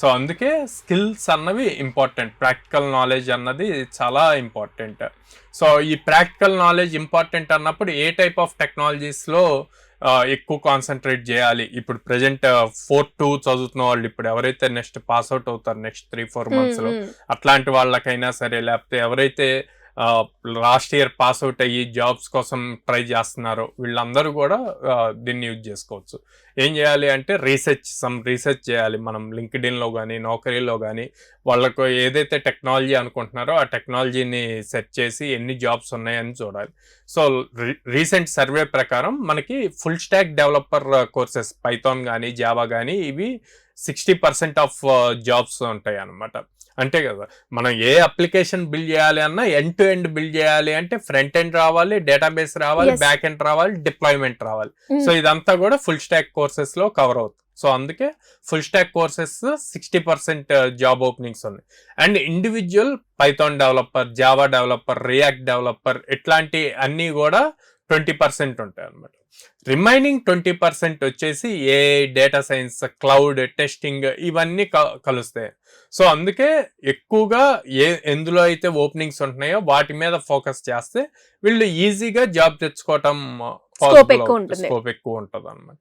So అందుకే skills అన్నవి important, practical knowledge అన్నది చాలా ఇంపార్టెంట్. సో ఈ ప్రాక్టికల్ నాలెడ్జ్ ఇంపార్టెంట్ అన్నప్పుడు ఏ టైప్ ఆఫ్ టెక్నాలజీస్లో ఎక్కువ కాన్సన్ట్రేట్ చేయాలి? ఇప్పుడు ప్రజెంట్ 4-2 చదువుతున్న వాళ్ళు, ఇప్పుడు ఎవరైతే నెక్స్ట్ పాస్అవుట్ అవుతారు నెక్స్ట్ 3-4 monthsలో, అట్లాంటి వాళ్ళకైనా సరే, లేకపోతే ఎవరైతే లాస్ట్ ఇయర్ పాస్అవుట్ అయ్యి జాబ్స్ కోసం ట్రై చేస్తున్నారో వీళ్ళందరూ కూడా దీన్ని యూజ్ చేసుకోవచ్చు. ఏం చేయాలి అంటే రీసెర్చ్ చేయాలి. మనం లింక్డ్ఇన్లో కానీ నౌకరీలో కానీ వాళ్ళకు ఏదైతే టెక్నాలజీ అనుకుంటున్నారో ఆ టెక్నాలజీని సెర్చ్ చేసి ఎన్ని జాబ్స్ ఉన్నాయని చూడాలి. సో రీసెంట్ సర్వే ప్రకారం మనకి full stack developer courses, Python కానీ జావా కానీ, ఇవి 60% ఆఫ్ జాబ్స్ ఉంటాయి అన్నమాట. అంటే కదా, మనం ఏ అప్లికేషన్ బిల్డ్ చేయాలి అన్నా ఎండ్ టు ఎండ్ బిల్డ్ చేయాలి అంటే ఫ్రంట్ ఎండ్ రావాలి, డేటాబేస్ రావాలి, బ్యాక్ ఎండ్ రావాలి, డిప్లాయ్మెంట్ రావాలి. సో ఇదంతా కూడా ఫుల్ స్టాక్ కోర్సెస్ లో కవర్ అవుతుంది. సో అందుకే full stack courses 60% job openings ఉన్నాయి. And individual Python developer, Java developer, React developer, ఇట్లాంటి అన్నీ కూడా 20% ఉంటాయి అన్నమాట. రిమైనింగ్ 20% వచ్చేసి ఏ డేటా సైన్స్, క్లౌడ్, టెస్టింగ్, ఇవన్నీ కలుస్తాయి. సో అందుకే ఎక్కువగా ఎందులో అయితే ఓపెనింగ్స్ ఉంటున్నాయో వాటి మీద ఫోకస్ చేస్తే వీళ్ళు ఈజీగా జాబ్ తెచ్చుకోవటం స్కోప్ ఎక్కువ ఉంటుంది అన్నమాట.